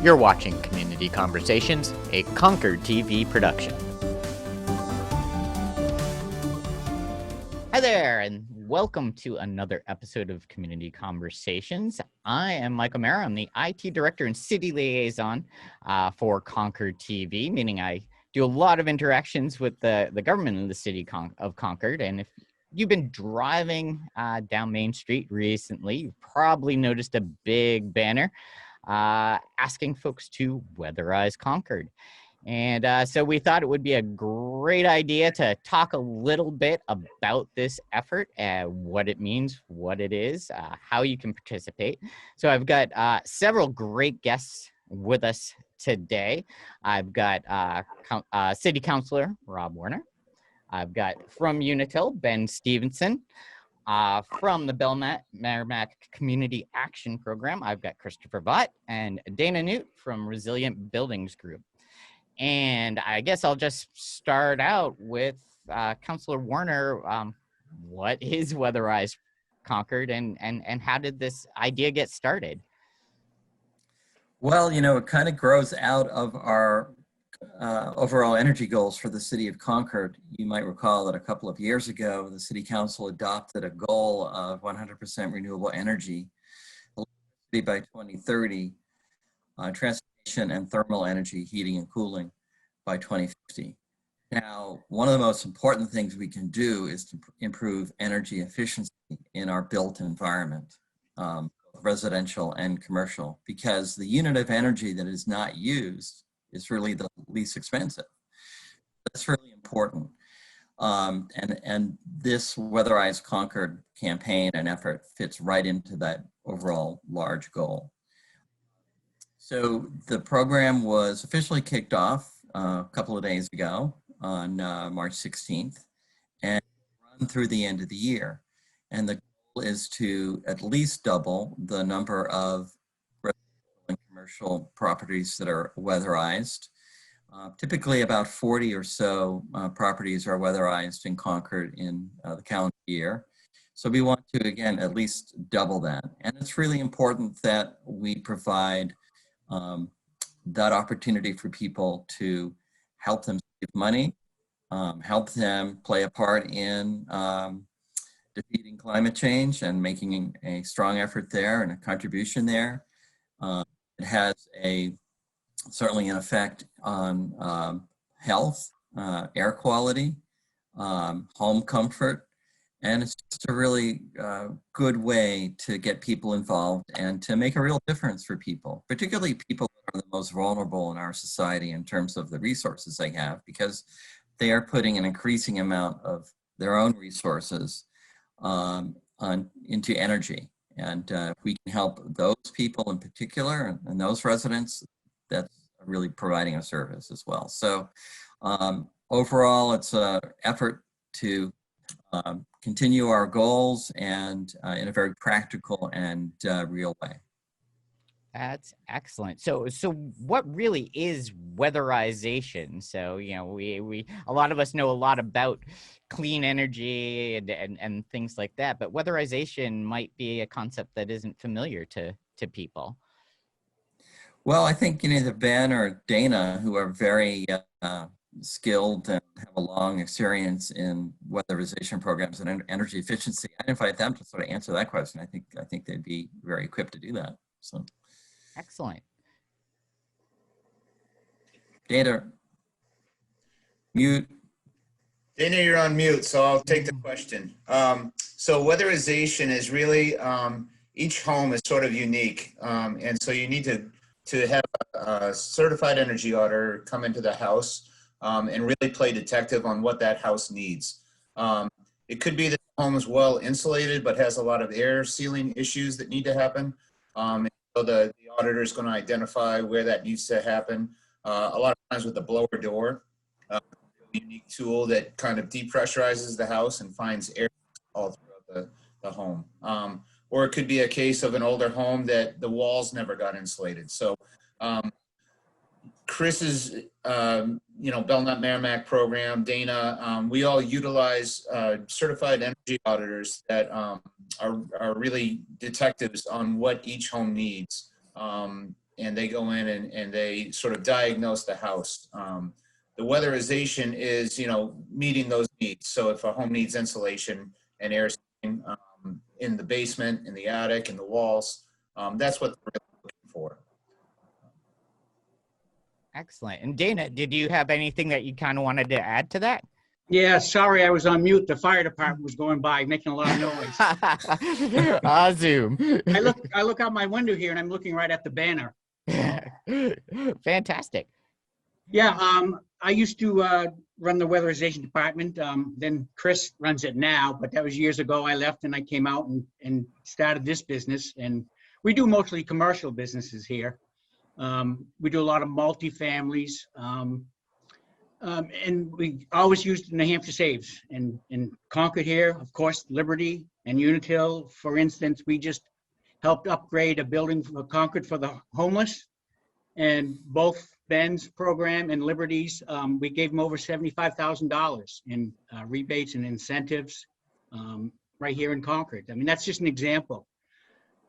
You're watching Community Conversations, a Concord TV production. Hi there, and welcome to another episode of Community Conversations. I am Michael Mara. I'm the IT Director and City Liaison for Concord TV, meaning I do a lot of interactions with the government in the city of Concord. And if you've been driving down Main Street recently, you've probably noticed a big banner asking folks to weatherize Concord. And so we thought it would be a great idea to talk a little bit about this effort, what it means, what it is, how you can participate. So I've got several great guests with us today. I've got City Councilor Rob Werner. I've got from Unitil, Ben Stephenson. From the Belknap-Merrimack Community Action Program, I've got Christopher Vought and Dana Nute from Resilient Buildings Group. And I guess I'll just start out with Councilor Werner. What is Weatherize Concord, and how did this idea get started? Well, you know, it kind of grows out of our overall energy goals for the city of Concord. You might recall that a couple of years ago, the City Council adopted a goal of 100% renewable energy by 2030, transportation and thermal energy, heating and cooling by 2050. Now, one of the most important things we can do is to improve energy efficiency in our built environment, residential and commercial, because the unit of energy that is not used is really the least expensive. That's really important. And this Weatherize Concord campaign and effort fits right into that overall large goal. So the program was officially kicked off a couple of days ago on March 16th and run through the end of the year. And the goal is to at least double the number of commercial properties that are weatherized. Typically about 40 or so properties are weatherized in Concord in the calendar year. So we want to, again, at least double that. And it's really important that we provide that opportunity for people to help them save money, help them play a part in defeating climate change and making a strong effort there and a contribution there. It has certainly an effect on health, air quality, home comfort, and it's just a really good way to get people involved and to make a real difference for people, particularly people that are the most vulnerable in our society in terms of the resources they have, because they are putting an increasing amount of their own resources into energy. And if we can help those people in particular and those residents, that's really providing a service as well. So overall, it's an effort to continue our goals and in a very practical and real way. That's excellent. So what really is weatherization? So, you know, we a lot of us know a lot about clean energy and things like that, but weatherization might be a concept that isn't familiar to people. Well, I think, you know, either Ben or Dana, who are very skilled and have a long experience in weatherization programs and energy efficiency, I'd invite them to sort of answer that question. I think they'd be very equipped to do that. So. Excellent. Dana, mute. Dana, you're on mute, so I'll take the question. So weatherization is really, each home is sort of unique. And so you need to have a certified energy auditor come into the house and really play detective on what that house needs. It could be that the home is well insulated, but has a lot of air sealing issues that need to happen. So the auditor is going to identify where that needs to happen. A lot of times with the blower door, a unique tool that kind of depressurizes the house and finds air all throughout the home. Or it could be a case of an older home that the walls never got insulated. So Chris's, Belknap-Merrimack program, Dana, we all utilize certified energy auditors that are really detectives on what each home needs. and they go in and they sort of diagnose the house. The weatherization is, meeting those needs. So if a home needs insulation and air sealing, in the basement, in the attic, in the walls, that's what they're really looking for. Excellent. And Dana, did you have anything that you kind of wanted to add to that? Yeah, sorry, I was on mute. The fire department was going by making a lot of noise. Zoom. I look out my window here and I'm looking right at the banner. Fantastic. Yeah, I used to run the weatherization department. Then Chris runs it now, but that was years ago. I left and I came out and started this business. And we do mostly commercial businesses here. We do a lot of multifamilies. And we always used New Hampshire Saves and Concord here, of course, Liberty and Unitil. For instance, we just helped upgrade a building for Concord for the homeless, and both Ben's program and Liberty's, we gave them over $75,000 in rebates and incentives right here in Concord. I mean, that's just an example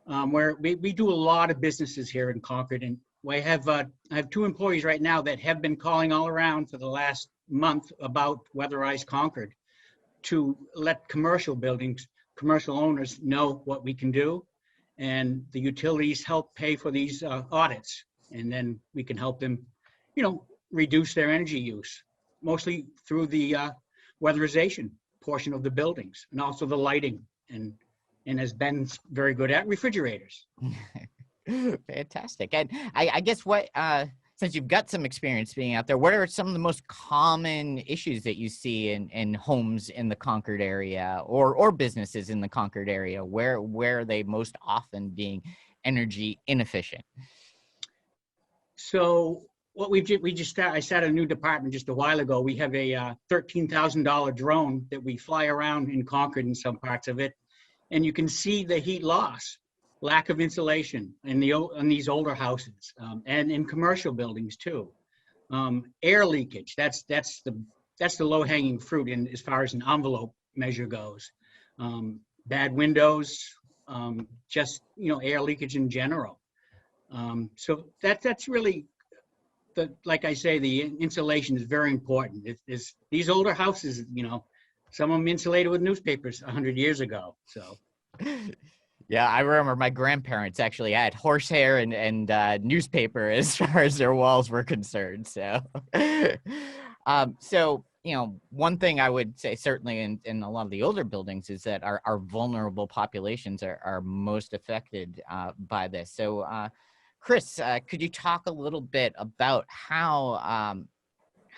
where we do a lot of businesses here in Concord, and I have 2 employees right now that have been calling all around for the last month about Weatherize Concord to let commercial buildings, commercial owners know what we can do, and the utilities help pay for these audits, and then we can help them, reduce their energy use, mostly through the weatherization portion of the buildings, and also the lighting, and as Ben's very good at, refrigerators. Fantastic. And I guess since you've got some experience being out there, what are some of the most common issues that you see in homes in the Concord area or businesses in the Concord area? Where are they most often being energy inefficient? So what I started a new department just a while ago. We have a $13,000 drone that we fly around in Concord in some parts of it, and you can see the heat loss. Lack of insulation in these older houses, and in commercial buildings too. Air leakage, that's the low-hanging fruit as far as an envelope measure goes. Bad windows, just air leakage in general. So that's really like I say, the insulation is very important. It's these older houses, some of them insulated with newspapers 100 years ago. So. Yeah, I remember my grandparents actually had horsehair and newspaper as far as their walls were concerned. So, one thing I would say certainly in a lot of the older buildings is that our vulnerable populations are most affected by this. So, Chris, could you talk a little bit about how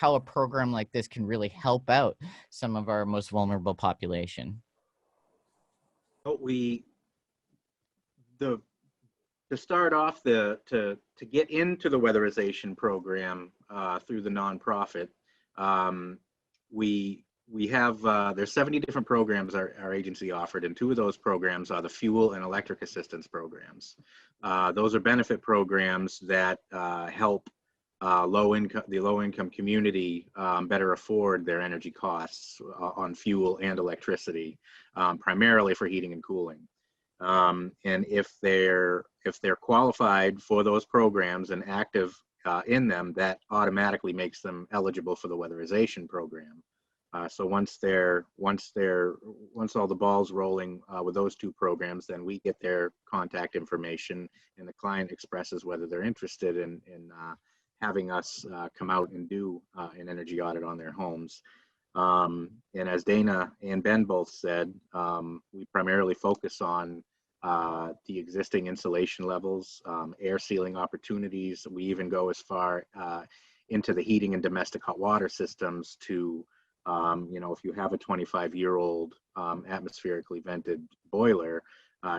a program like this can really help out some of our most vulnerable population? To start off, to get into the weatherization program through the nonprofit, we have there's 70 different programs our agency offered, and 2 of those programs are the fuel and electric assistance programs. Those are benefit programs that help the low-income community better afford their energy costs on fuel and electricity, primarily for heating and cooling. And if they're qualified for those programs and active in them, that automatically makes them eligible for the weatherization program. So once all the ball's rolling with those 2 programs, then we get their contact information, and the client expresses whether they're interested in having us come out and do an energy audit on their homes. And as Dana and Ben both said, we primarily focus on the existing insulation levels, air sealing opportunities. We even go as far into the heating and domestic hot water systems to, if you have a 25-year-old atmospherically vented boiler,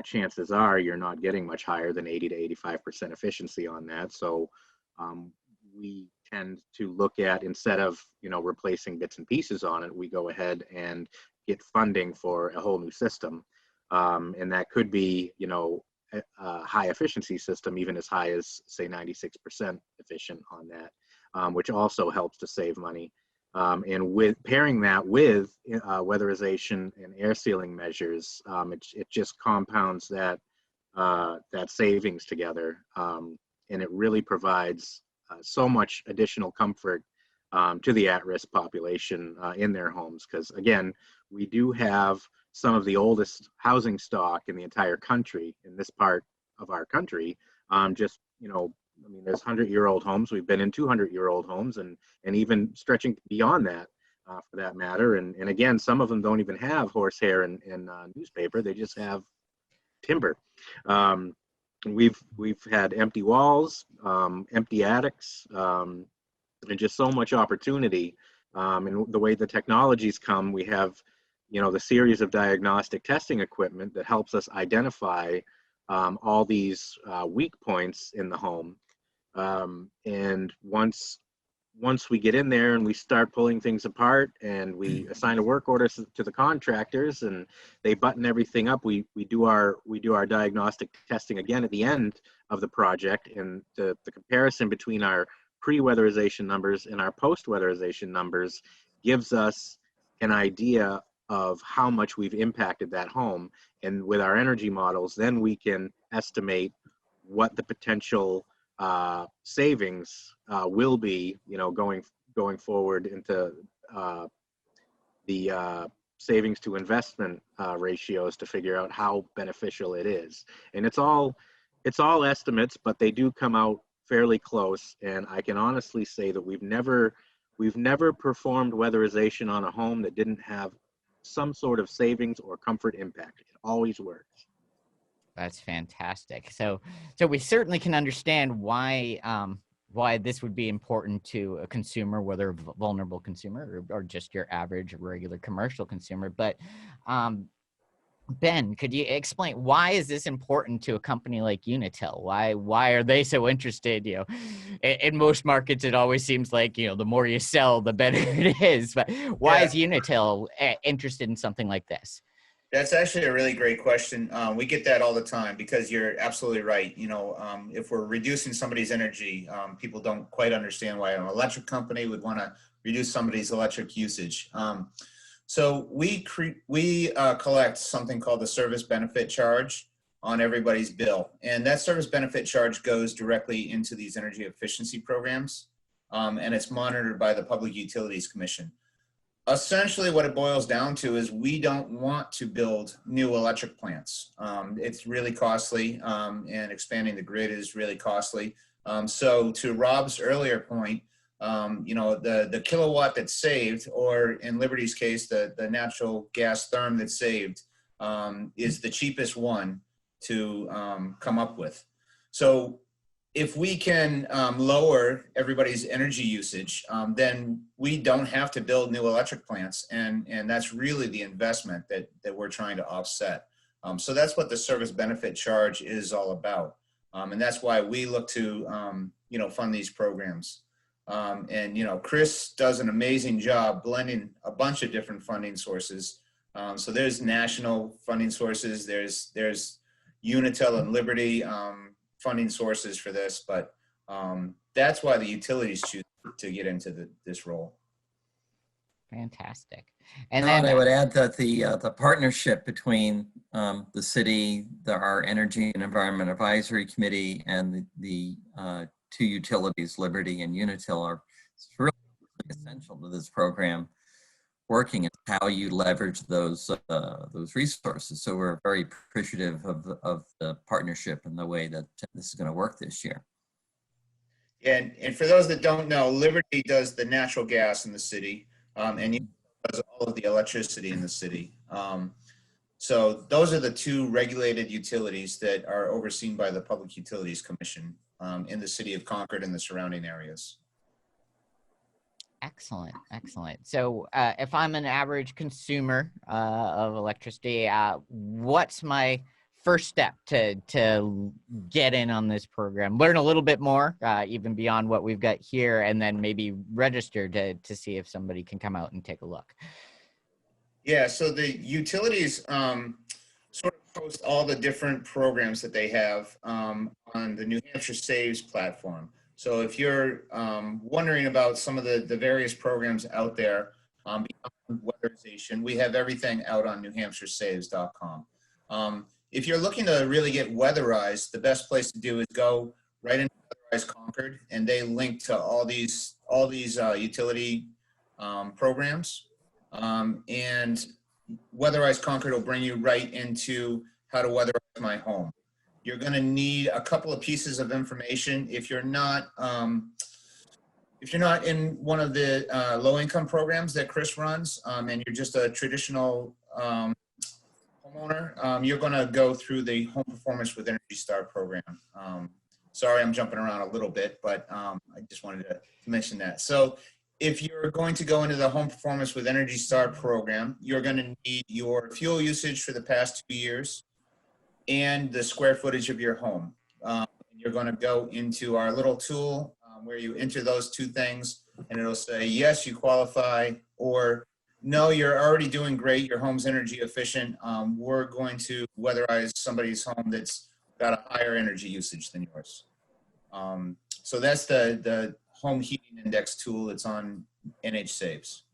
chances are you're not getting much higher than 80 to 85% efficiency on that. So we tend to look at, instead of, replacing bits and pieces on it, we go ahead and get funding for a whole new system. And that could be, a high efficiency system, even as high as, say, 96% efficient on that, which also helps to save money. And with pairing that with weatherization and air sealing measures, it just compounds that savings together. and it really provides so much additional comfort to the at-risk population in their homes. Because again, we do have some of the oldest housing stock in the entire country, in this part of our country. Just, you know, I mean, there's 100-year-old homes. We've been in 200-year-old homes, and even stretching beyond that, for that matter. And again, some of them don't even have horsehair and newspaper. They just have timber. We've had empty walls, empty attics, and just so much opportunity. And the way the technologies come, we have, you know, the series of diagnostic testing equipment that helps us identify all these weak points in the home. And once we get in there and we start pulling things apart and we assign a work order to the contractors and they button everything up, we do our diagnostic testing again at the end of the project. And the comparison between our pre-weatherization numbers and our post-weatherization numbers gives us an idea of how much we've impacted that home. And with our energy models, then we can estimate what the potential savings will be, you know, going forward into the savings to investment ratios to figure out how beneficial it is. And it's all estimates, but they do come out fairly close. And I can honestly say that we've never performed weatherization on a home that didn't have some sort of savings or comfort impact. It always works. That's fantastic. So we certainly can understand why this would be important to a consumer, whether a vulnerable consumer or just your average regular commercial consumer. But Ben, could you explain, why is this important to a company like Unitil? Why are they so interested? You know, in most markets, it always seems like, you know, the more you sell, the better it is. But why is Unitil interested in something like this? That's actually a really great question. We get that all the time, because you're absolutely right. You know, if we're reducing somebody's energy, people don't quite understand why an electric company would want to reduce somebody's electric usage. So we collect something called the service benefit charge on everybody's bill. And that service benefit charge goes directly into these energy efficiency programs. And it's monitored by the Public Utilities Commission. Essentially what it boils down to is we don't want to build new electric plants. It's really costly, and expanding the grid is really costly. So to Rob's earlier point, you know, the kilowatt that's saved, or in Liberty's case, the natural gas therm that's saved, is the cheapest one to come up with. So if we can lower everybody's energy usage, then we don't have to build new electric plants. And that's really the investment that we're trying to offset. So that's what the service benefit charge is all about. And that's why we look to, you know, fund these programs. And, you know, Chris does an amazing job blending a bunch of different funding sources. So there's national funding sources, there's Unitil and Liberty funding sources for this, but that's why the utilities choose to get into this role. Fantastic. And then then I would add that the partnership between the city, our Energy and Environment Advisory Committee, and the two utilities, Liberty and Unitil, are really essential to this program working, and how you leverage those resources. So we're very appreciative of the partnership and the way that this is going to work this year. And for those that don't know, Liberty does the natural gas in the city, and Unitil does all of the electricity in the city. So those are the two regulated utilities that are overseen by the Public Utilities Commission in the city of Concord and the surrounding areas. Excellent, excellent. So if I'm an average consumer of electricity, what's my first step to get in on this program? Learn a little bit more, even beyond what we've got here, and then maybe register to see if somebody can come out and take a look. Yeah, so the utilities sort of post all the different programs that they have on the New Hampshire Saves platform. So if you're wondering about some of the various programs out there beyond weatherization, we have everything out on newhampshiresaves.com. If you're looking to really get weatherized, the best place to do is go right into Weatherize Concord, and they link to all these utility programs. And Weatherize Concord will bring you right into how to weatherize my home. You're going to need a couple of pieces of information if you're not in one of the low-income programs that Chris runs, and you're just a traditional homeowner. You're going to go through the Home Performance with Energy Star program. Sorry, I'm jumping around a little bit, but I just wanted to mention that. So if you're going to go into the Home Performance with Energy Star program, you're going to need your fuel usage for the past 2 years and the square footage of your home. You're going to go into our little tool where you enter those two things, and it'll say, yes, you qualify, or no, you're already doing great. Your home's energy efficient. We're going to weatherize somebody's home that's got a higher energy usage than yours. So that's the home heating index tool that's on NH Saves.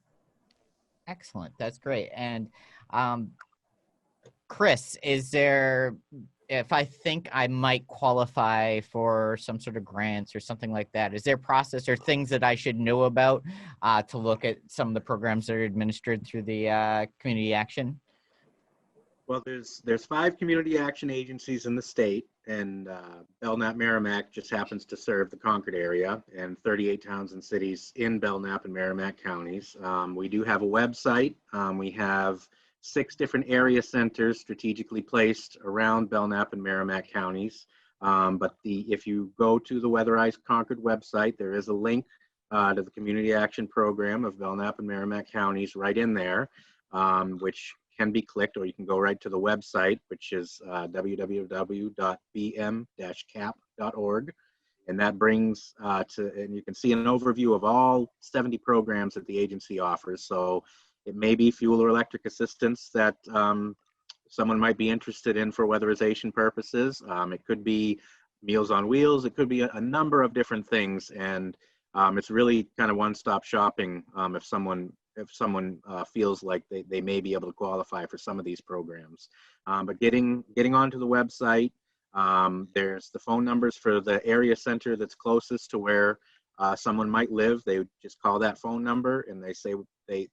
Excellent. That's great. And Chris, is there, if I think I might qualify for some sort of grants or something like that, is there a process or things that I should know about to look at some of the programs that are administered through the community action? Well, there's 5 community action agencies in the state, and Belknap-Merrimack just happens to serve the Concord area and 38 towns and cities in Belknap and Merrimack counties. We do have a website. We have 6 different area centers strategically placed around Belknap and Merrimack counties. But if you go to the Weatherize Concord website, there is a link to the community action program of Belknap and Merrimack counties right in there, which can be clicked, or you can go right to the website, which is www.bm-cap.org. And that brings and you can see an overview of all 70 programs that the agency offers. So it may be fuel or electric assistance that someone might be interested in for weatherization purposes. It could be Meals on Wheels. It could be a number of different things. And it's really kind of one-stop shopping if someone feels like they may be able to qualify for some of these programs. But getting onto the website, there's the phone numbers for the area center that's closest to where someone might live. They would just call that phone number and they say they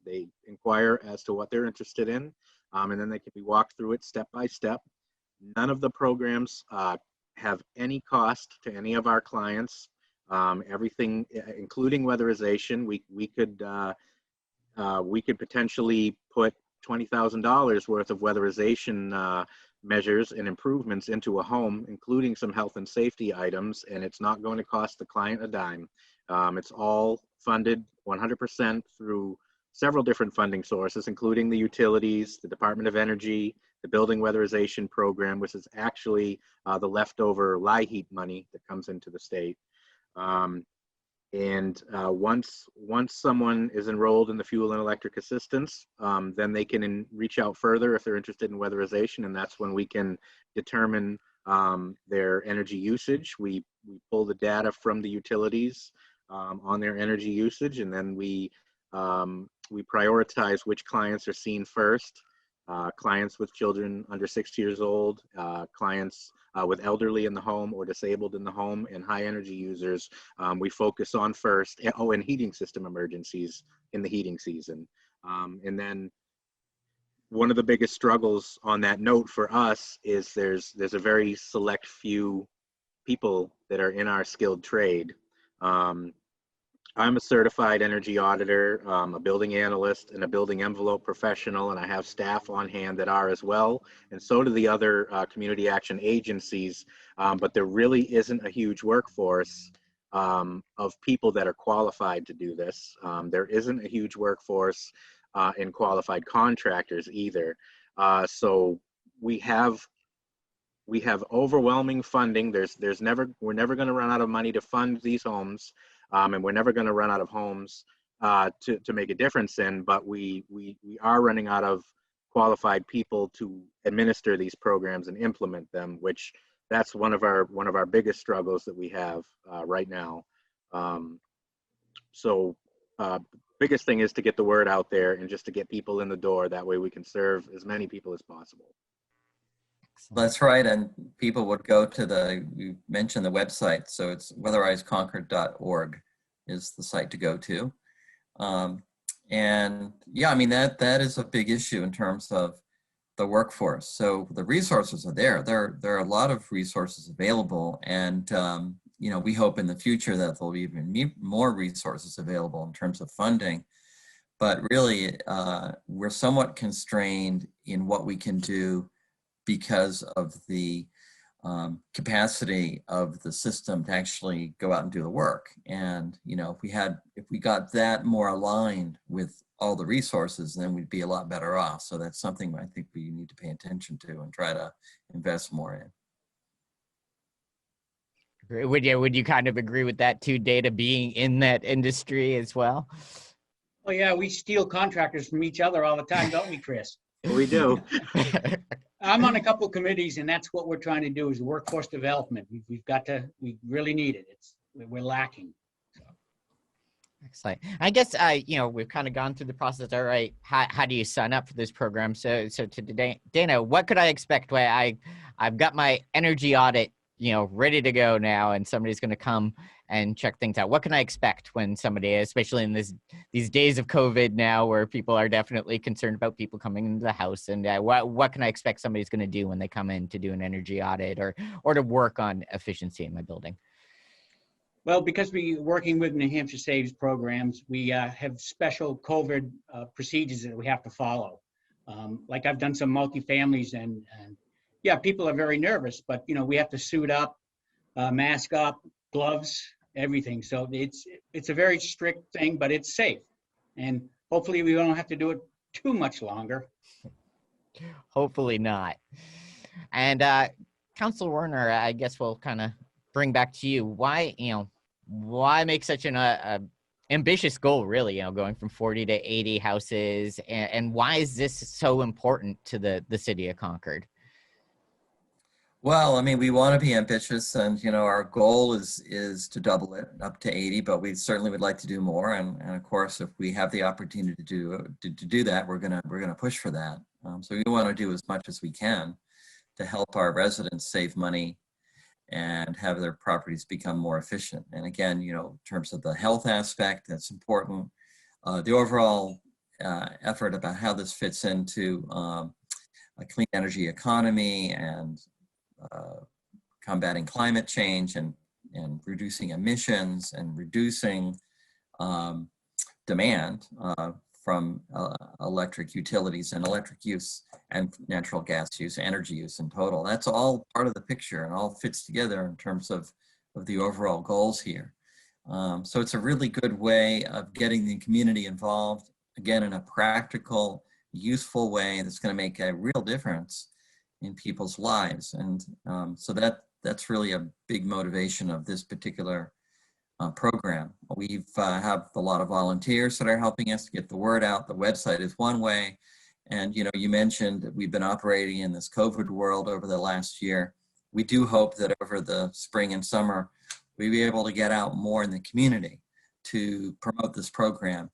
inquire as to what they're interested in, and then they can be walked through it step by step. None of the programs have any cost to any of our clients. Everything, including weatherization, we could potentially put $20,000 worth of weatherization measures and improvements into a home, including some health and safety items, and it's not going to cost the client a dime. It's all funded 100% through several different funding sources, including the utilities, the Department of Energy, the Building Weatherization Program, which is actually the leftover LIHEAP money that comes into the state. Once someone is enrolled in the fuel and electric assistance, then they can reach out further if they're interested in weatherization, and that's when we can determine their energy usage. We pull the data from the utilities on their energy usage, and then we prioritize which clients are seen first. Clients with children under 6 years old, clients with elderly in the home or disabled in the home, and high energy users we focus on first. And heating system emergencies in the heating season. And then one of the biggest struggles on that note for us is there's a very select few people that are in our skilled trade. I'm a certified energy auditor, a building analyst, and a building envelope professional, and I have staff on hand that are as well, and so do the other community action agencies, but there really isn't a huge workforce of people that are qualified to do this. There isn't a huge workforce in qualified contractors either. So we have overwhelming funding. We're never going to run out of money to fund these homes. And we're never going to run out of homes to make a difference in, but we are running out of qualified people to administer these programs and implement them, which that's one of our biggest struggles that we have right now. Biggest thing is to get the word out there and just to get people in the door. That way we can serve as many people as possible. That's right. And people would go to you mentioned the website. So it's weatherizeconcord.org is the site to go to. And yeah, I mean, that is a big issue in terms of the workforce. So the resources are there. There are a lot of resources available. And, you know, we hope in the future that there'll be even more resources available in terms of funding. But really, we're somewhat constrained in what we can do because of the capacity of the system to actually go out and do the work. And, you know, if we got that more aligned with all the resources, then we'd be a lot better off. So that's something I think we need to pay attention to and try to invest more in. Would you kind of agree with that too, Dana, being in that industry as well? Oh yeah, we steal contractors from each other all the time, don't we, Chris? We do. I'm on a couple of committees, and that's what we're trying to do is workforce development. We really need it. We're lacking. So. Excellent. I guess, you know, we've kind of gone through the process. All right. How do you sign up for this program? So today, Dana, what could I expect? I've got my energy audit, you know, ready to go now, and somebody's going to come and check things out. What can I expect when somebody, especially in these days of COVID now, where people are definitely concerned about people coming into the house, and what can I expect somebody's going to do when they come in to do an energy audit or to work on efficiency in my building? Well, because we're working with New Hampshire Saves programs, we have special COVID procedures that we have to follow. Like I've done some multifamilies, and yeah, people are very nervous, but you know, we have to suit up, mask up, gloves, everything. So it's a very strict thing, but it's safe. And hopefully we don't have to do it too much longer. Hopefully not. And Councilor Werner, I guess we'll kind of bring back to you. Why make such an ambitious goal, really, you know, going from 40 to 80 houses, and why is this so important to the city of Concord? Well, I mean, we want to be ambitious, and you know, our goal is to double it up to 80, but we certainly would like to do more. And of course, if we have the opportunity to do that, we're gonna push for that. So we want to do as much as we can to help our residents save money and have their properties become more efficient. And again, you know, in terms of the health aspect, that's important. The overall effort about how this fits into a clean energy economy and combating climate change and reducing emissions and reducing demand from electric utilities and electric use and natural gas use, energy use in total. That's all part of the picture and all fits together in terms of the overall goals here. So it's a really good way of getting the community involved, again, in a practical, useful way that's going to make a real difference in people's lives. And so that's really a big motivation of this particular program. We've have a lot of volunteers that are helping us to get the word out. The website is one way. And, you know, you mentioned that we've been operating in this COVID world over the last year. We do hope that over the spring and summer, we'll be able to get out more in the community to promote this program.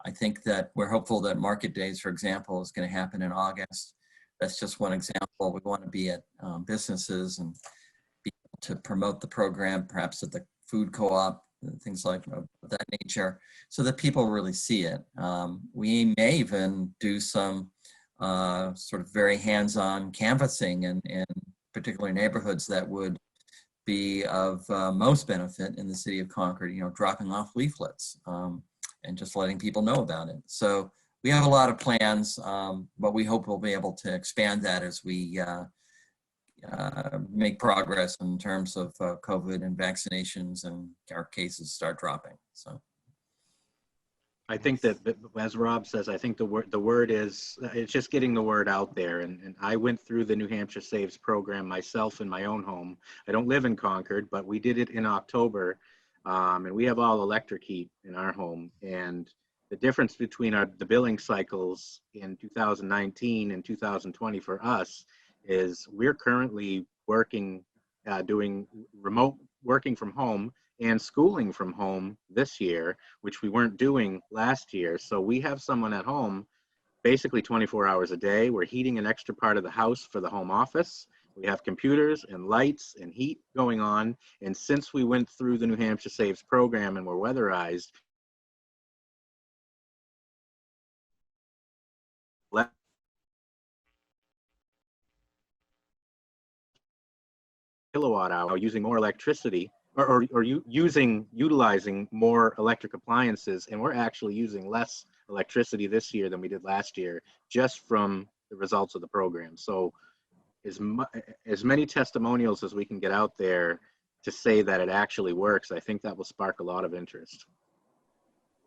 I think that we're hopeful that Market Days, for example, is going to happen in August. That's just one example. We want to be at businesses and be able to promote the program, perhaps at the food co-op, things like of that nature, so that people really see it. We may even do some sort of very hands-on canvassing in particular neighborhoods that would be of most benefit in the city of Concord, you know, dropping off leaflets and just letting people know about it. So we have a lot of plans, but we hope we'll be able to expand that as we make progress in terms of COVID and vaccinations and our cases start dropping. So I think that, as Rob says, I think the word is, it's just getting the word out there. And I went through the New Hampshire Saves program myself in my own home. I don't live in Concord, but we did it in October. And we have all electric heat in our home. And the difference between the billing cycles in 2019 and 2020 for us is we're currently working, doing remote working from home and schooling from home this year, which we weren't doing last year. So we have someone at home basically 24 hours a day. We're heating an extra part of the house for the home office. We have computers and lights and heat going on. And since we went through the New Hampshire Saves program and were weatherized, kilowatt hour using more electricity or utilizing more electric appliances, and we're actually using less electricity this year than we did last year just from the results of the program. So as many testimonials as we can get out there to say that it actually works, I think that will spark a lot of interest.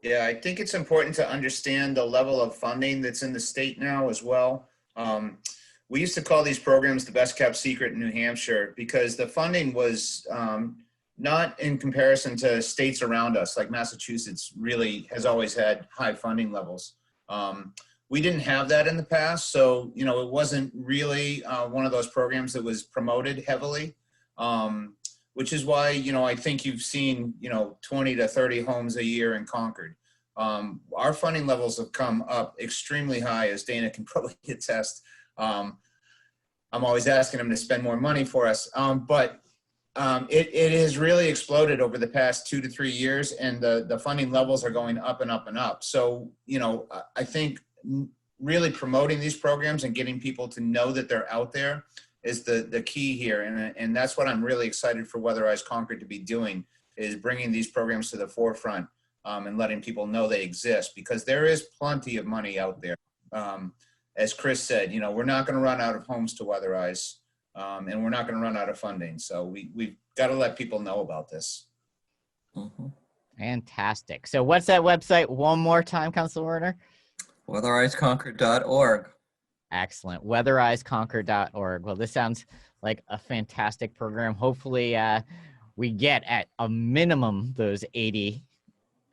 Yeah, I think it's important to understand the level of funding that's in the state now as well. We used to call these programs the best kept secret in New Hampshire because the funding was not in comparison to states around us, like Massachusetts really has always had high funding levels. We didn't have that in the past, so it wasn't really one of those programs that was promoted heavily, which is why I think you've seen 20 to 30 homes a year in Concord. Our funding levels have come up extremely high, as Dana can probably attest. I'm always asking them to spend more money for us, but it has really exploded over the past 2 to 3 years, and the funding levels are going up and up and up. So I think really promoting these programs and getting people to know that they're out there is the key here. And that's what I'm really excited for Weatherize Concord to be doing, is bringing these programs to the forefront and letting people know they exist, because there is plenty of money out there. As Chris said, we're not going to run out of homes to weatherize, and we're not going to run out of funding. So we've got to let people know about this. Mm-hmm. Fantastic. So what's that website one more time, Councilor Werner? weatherizeconcord.org. Excellent. Weatherizeconcord.org. Well, this sounds like a fantastic program. Hopefully we get at a minimum those 80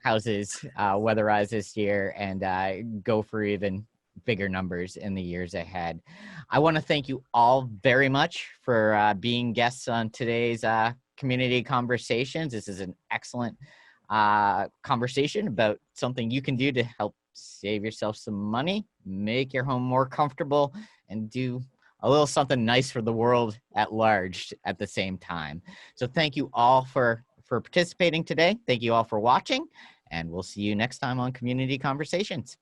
houses weatherized this year and go for even bigger numbers in the years ahead. I want to thank you all very much for being guests on today's community conversations. This is an excellent conversation about something you can do to help save yourself some money, make your home more comfortable, and do a little something nice for the world at large at the same time. So thank you all for participating today. Thank you all for watching, and we'll see you next time on Community Conversations.